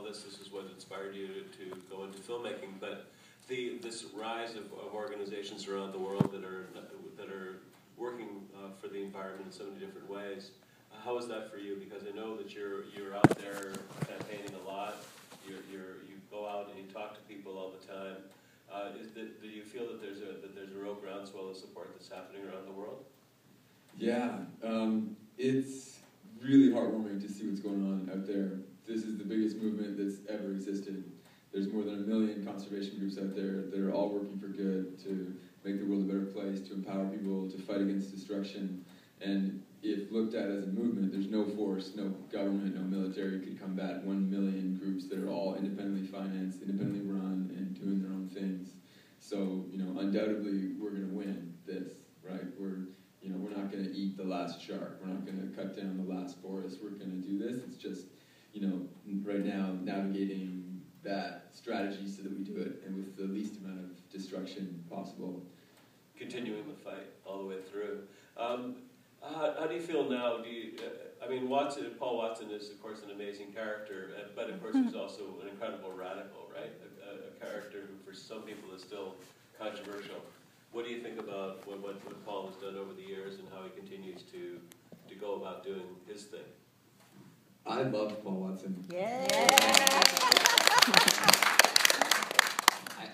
this is what inspired you to go into filmmaking, but this rise of organizations around the world that are working for the environment in so many different ways. How is that for you? Because I know that you're out there campaigning a lot. You go out and you talk to people all the time. Do you feel that there's a real groundswell of support that's happening around the world? Yeah, it's really heartwarming to see what's going on out there. This is the biggest movement that's ever existed. There's more than 1 million conservation groups out there that are all working for good, to make the world a better place, to empower people, to fight against destruction. And if looked at as a movement, there's no force, no government, no military could combat 1 million groups that are all independently financed, independently run, and doing their own things. So, undoubtedly, we're going to win this, right? We're not going to eat the last shark. We're not going to cut down the last forest. We're going to do this. It's just, right now, navigating that strategy so that we do it, and with the least amount of destruction possible. Continuing the fight all the way through. How do you feel now? Paul Watson is, of course, an amazing character, but of course he's also an incredible radical, right? A character who, for some people, is still controversial. What do you think about what Paul has done over the years and how he continues to go about doing his thing? I love Paul Watson. Yeah.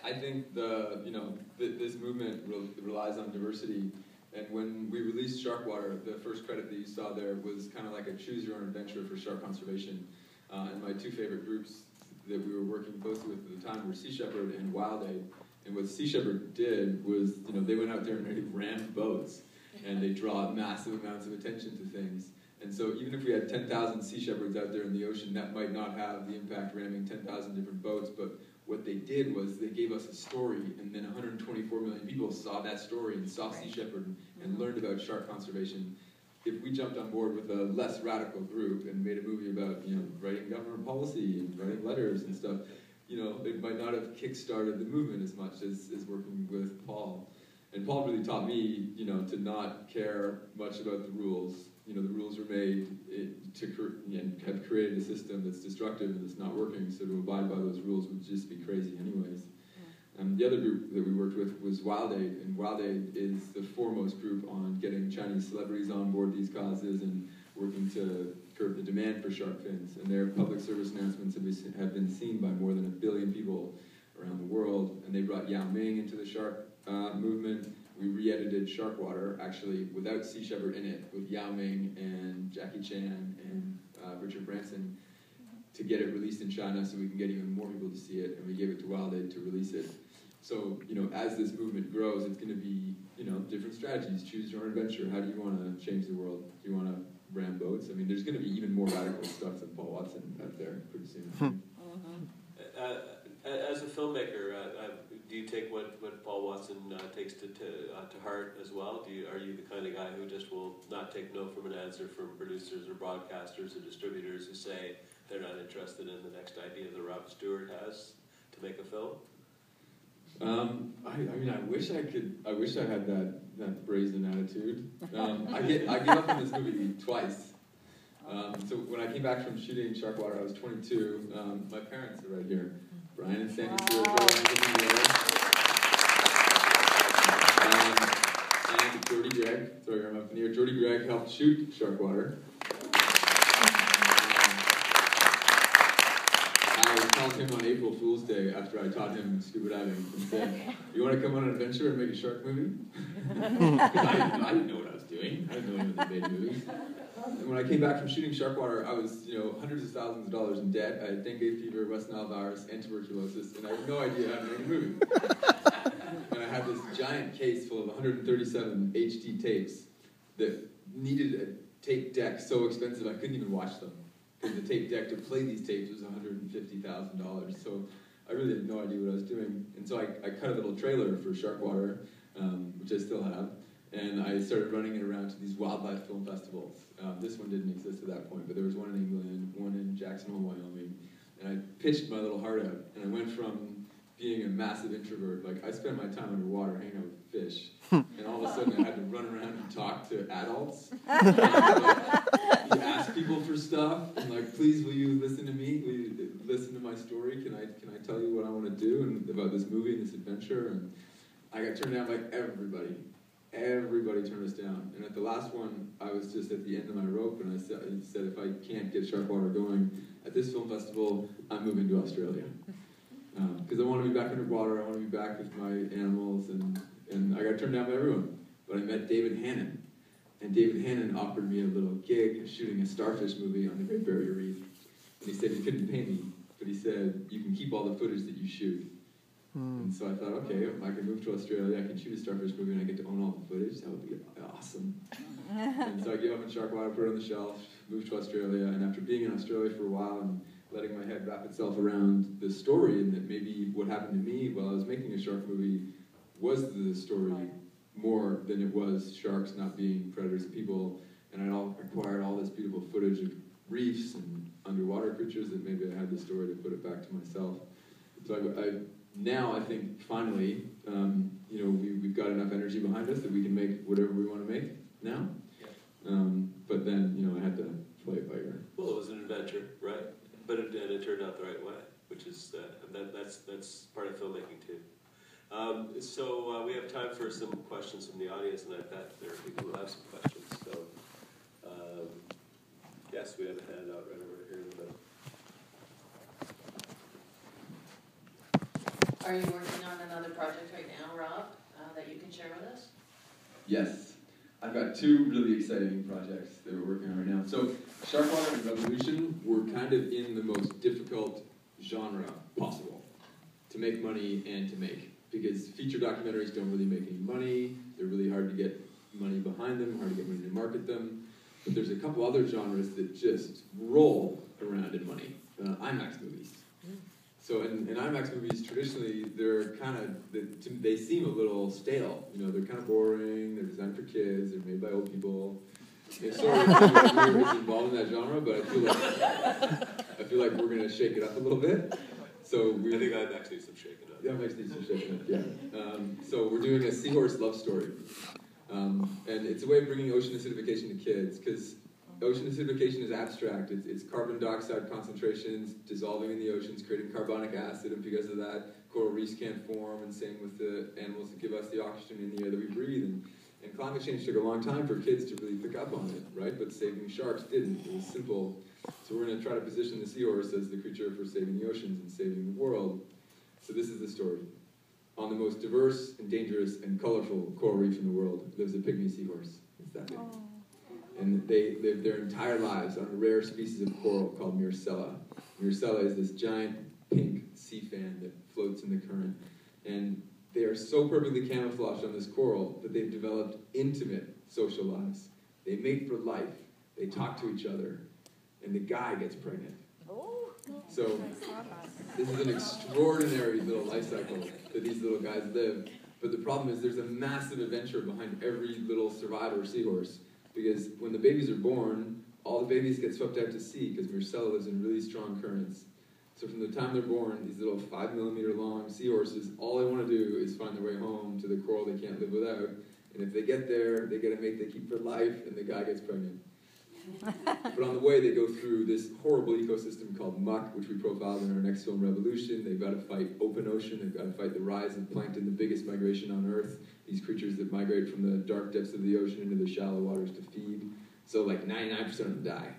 I think this movement relies on diversity. And when we released Sharkwater, the first credit that you saw there was kind of like a choose-your-own-adventure for shark conservation. And my two favorite groups that we were working closely with at the time were Sea Shepherd and Wild Aid. And what Sea Shepherd did was, they went out there and they rammed boats, and they draw massive amounts of attention to things. And so even if we had 10,000 Sea Shepherds out there in the ocean, that might not have the impact ramming 10,000 different boats, but what they did was they gave us a story, and then 124 million people saw that story and saw Sea Shepherd and learned about shark conservation. If we jumped on board with a less radical group and made a movie about, writing government policy and writing letters and stuff, it might not have kick-started the movement as much as working with Paul. And Paul really taught me, to not care much about the rules. The rules were made and have created a system that's destructive and that's not working, so to abide by those rules would just be crazy anyways. The other group that we worked with was Wild Aid, and Wild Aid is the foremost group on getting Chinese celebrities on board these causes and working to curb the demand for shark fins. And their public service announcements have been seen by more than 1 billion people around the world, and they brought Yao Ming into the shark movement. We re-edited Sharkwater, actually, without Sea Shepherd in it, with Yao Ming and Jackie Chan and Richard Branson, to get it released in China so we can get even more people to see it, and we gave it to Wild Aid to release it. So, as this movement grows, it's going to be, different strategies. Choose your own adventure. How do you want to change the world? Do you want to ram boats? There's going to be even more radical stuff than Paul Watson out there pretty soon. As a filmmaker, do you take what Paul Watson takes to heart as well? Are you the kind of guy who just will not take no from an answer from producers or broadcasters or distributors who say they're not interested in the next idea that Rob Stewart has to make a film? I wish I could. I wish I had that brazen attitude. I gave up on this movie twice. So when I came back from shooting Sharkwater, I was 22. My parents are right here. Brian and Sandy Stewart, and Jordy Gregg, throw your arm up in the air. Jordy Gregg helped shoot Sharkwater. I called him on April Fool's Day after I taught him scuba diving and said, "You want to come on an adventure and make a shark movie?" Because I didn't know what I was doing. I didn't know anyone that made movies. And when I came back from shooting Sharkwater, I was, hundreds of thousands of dollars in debt. I had dengue fever, West Nile virus, and tuberculosis, and I had no idea how to make a movie. And I had this giant case full of 137 HD tapes that needed a tape deck so expensive I couldn't even watch them. Because the tape deck to play these tapes was $150,000. So I really had no idea what I was doing. And so I cut a little trailer for Sharkwater, which I still have. And I started running it around to these wildlife film festivals. This one didn't exist at that point, but there was one in England, one in Jacksonville, Wyoming. And I pitched my little heart out. And I went from being a massive introvert, like I spent my time underwater hanging out with fish. And all of a sudden I had to run around and talk to adults. And, you ask people for stuff, and please will you listen to me? Will you listen to my can I tell you what I want to do and about this movie and this adventure? And I got turned down by everybody. Everybody turned us down. And at the last one, I was just at the end of my rope, and I said if I can't get Sharkwater going at this film festival, I'm moving to Australia. Because I want to be back underwater, I want to be back with my animals, and I got turned down by everyone. But I met David Hannon, and David Hannon offered me a little gig shooting a starfish movie on the Great Barrier Reef. And he said he couldn't pay me, but he said, you can keep all the footage that you shoot. And so I thought, okay, I can move to Australia, I can shoot a starfish movie, and I get to own all the footage. That would be awesome. And so I gave up on Sharkwater, put it on the shelf, moved to Australia, and after being in Australia for a while and letting my head wrap itself around the story, and that maybe what happened to me while I was making a shark movie was the story more than it was sharks not being predators of people, and I acquired all this beautiful footage of reefs and underwater creatures that maybe I had the story to put it back to myself. So now I think finally, we've got enough energy behind us that we can make whatever we want to make now. But then, I had to play it by ear. Well, it was an adventure, right? But it turned out the right way, which is that's part of filmmaking too. So we have time for some questions from the audience, and I bet there are people who have some questions. So yes, we have a hand out right over here in the middle. Are you working on another project right now, Rob, that you can share with us? Yes. I've got two really exciting projects that we're working on right now. So Sharkwater and Revolution were kind of in the most difficult genre possible to make money and to make. Because feature documentaries don't really make any money. They're really hard to get money behind them, hard to get money to market them. But there's a couple other genres that just roll around in money. IMAX movies. So in IMAX movies, traditionally, they're kind of, they seem a little stale. They're kind of boring, they're designed for kids, they're made by old people. It's sort of weird involved in that genre, but I feel like we're going to shake it up a little bit. So I think IMAX needs some shaking up. Yeah, IMAX needs some shaking up, yeah. So we're doing a seahorse love story. And it's a way of bringing ocean acidification to kids, because ocean acidification is abstract. It's carbon dioxide concentrations dissolving in the oceans, creating carbonic acid, and because of that, coral reefs can't form, and same with the animals that give us the oxygen in the air that we breathe. And climate change took a long time for kids to really pick up on it, right? But saving sharks didn't. It was simple. So we're going to try to position the seahorse as the creature for saving the oceans and saving the world. So this is the story. On the most diverse and dangerous and colorful coral reef in the world lives a pygmy seahorse. It's that big. And they live their entire lives on a rare species of coral called Myrcella. Myrcella is this giant pink sea fan that floats in the current. And they are so perfectly camouflaged on this coral that they've developed intimate social lives. They mate for life. They talk to each other. And the guy gets pregnant. So this is an extraordinary little life cycle that these little guys live. But the problem is there's a massive adventure behind every little survivor seahorse. Because when the babies are born, all the babies get swept out to sea because Myrcella lives in really strong currents. So from the time they're born, these little 5-millimeter long seahorses, all they want to do is find their way home to the coral they can't live without. And if they get there, they get a mate they keep for life, and the guy gets pregnant. But on the way, they go through this horrible ecosystem called muck, which we profiled in our next film, Revolution. They've got to fight open ocean. They've got to fight the rise of plankton, the biggest migration on Earth. These creatures that migrate from the dark depths of the ocean into the shallow waters to feed. So like 99% of them die.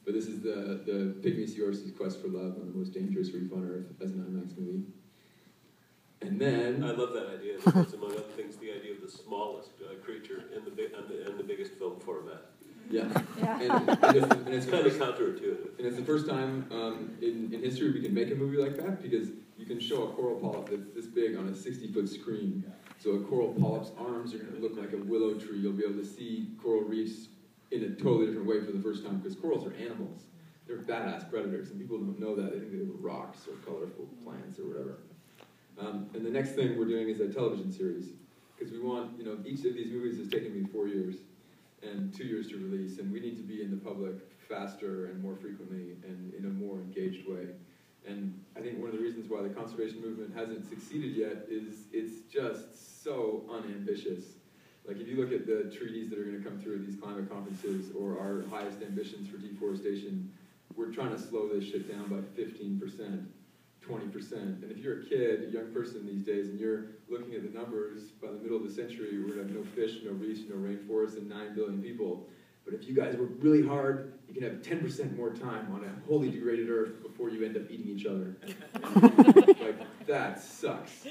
But this is the pygmy seahorse's quest for love on the most dangerous reef on Earth as an IMAX movie. And then... I love that idea. That's, among other things, the idea of the smallest creature in the biggest film format. Yeah. And it's kind of counterintuitive. And it's the first time in history we can make a movie like that, because you can show a coral polyp that's this big on a 60-foot screen. So a coral polyp's arms are going to look like a willow tree. You'll be able to see coral reefs in a totally different way for the first time, because corals are animals. They're badass predators, and people don't know that. They think they were rocks or colorful plants or whatever. And the next thing we're doing is a television series, because we want, each of these movies has taken me 4 years and 2 years to release, and we need to be in the public faster and more frequently and in a more engaged way. And I think one of the reasons why the conservation movement hasn't succeeded yet is it's just so unambitious. Like if you look at the treaties that are going to come through at these climate conferences, or our highest ambitions for deforestation, we're trying to slow this shit down by 15%. 20%. And if you're a kid, a young person these days, and you're looking at the numbers, by the middle of the century, we're going to have no fish, no reefs, no rainforests, and 9 billion people. But if you guys work really hard, you can have 10% more time on a wholly degraded Earth before you end up eating each other. Like, that sucks.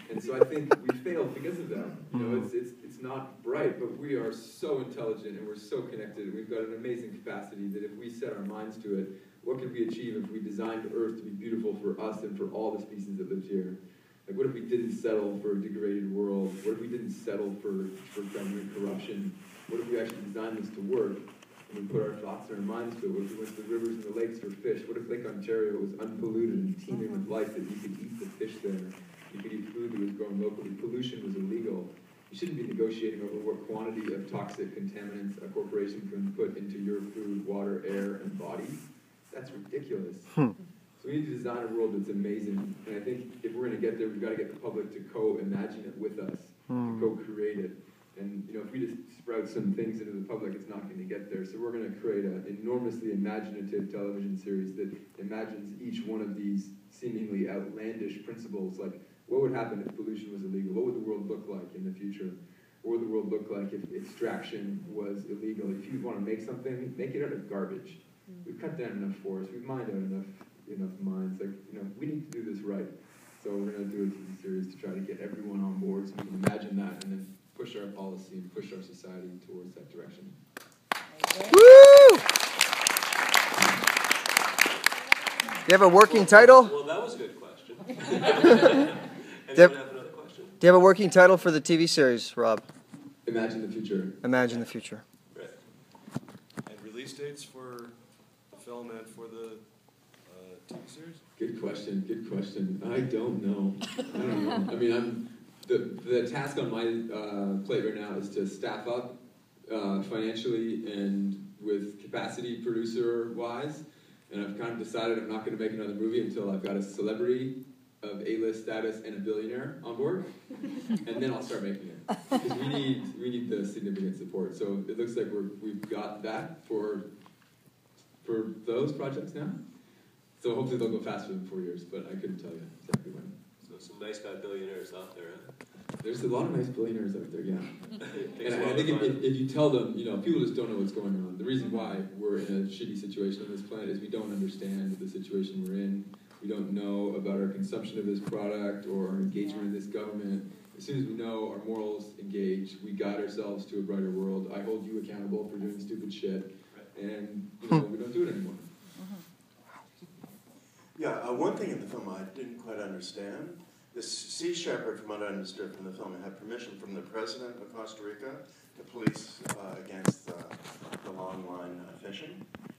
And so I think we failed because of that. You know, it's not bright, but we are so intelligent and we're so connected. And we've got an amazing capacity that if we set our minds to it, what could we achieve if we designed Earth to be beautiful for us and for all the species that lived here? Like, what if we didn't settle for a degraded world? What if we didn't settle for government corruption? What if we actually designed this to work and we put our thoughts and our minds to it? What if we went to the rivers and the lakes for fish? What if Lake Ontario was unpolluted and teeming with life, that you could eat the fish there? You could eat food that was grown locally. Pollution was illegal. You shouldn't be negotiating over what quantity of toxic contaminants a corporation can put into your food, water, air, and body. That's ridiculous. So we need to design a world that's amazing. And I think if we're going to get there, we've got to get the public to co-imagine it with us, to co-create it. And you know, if we just sprout some things into the public, it's not going to get there. So we're going to create an enormously imaginative television series that imagines each one of these seemingly outlandish principles, like what would happen if pollution was illegal? What would the world look like in the future? What would the world look like if extraction was illegal? If you want to make something, make it out of garbage. We've cut down enough forests. We've mined out enough mines. Like, you know, we need to do this right. So we're going to do a TV series to try to get everyone on board so we can imagine that and then push our policy and push our society towards that direction. Woo! Do you have a working title? Well, that was a good question. Anyone have another question? Do you have a working title for the TV series, Rob? Imagine the future. Imagine the future. Right. And release dates for the film and for the TV series? Good question. Good question. I don't know. I mean, the task on my plate right now is to staff up financially and with capacity producer-wise. And I've kind of decided I'm not going to make another movie until I've got a celebrity of A-list status and a billionaire on board, and then I'll start making it. Because we need the significant support. So it looks like we've got that for those projects now. So hopefully they'll go faster than 4 years, but I couldn't tell you exactly when. So some nice guy billionaires out there, huh? There's a lot of nice billionaires out there, yeah. And I think if you tell them, you know, people just don't know what's going on. The reason why we're in a shitty situation on this planet is we don't understand the situation we're in. We don't know about our consumption of this product or our engagement in this government. As soon as we know our morals engage, we guide ourselves to a brighter world. I hold you accountable for doing stupid shit, and you know, we don't do it anymore. Yeah, one thing in the film I didn't quite understand. The Sea Shepherd, from what I understood from the film, had permission from the president of Costa Rica to police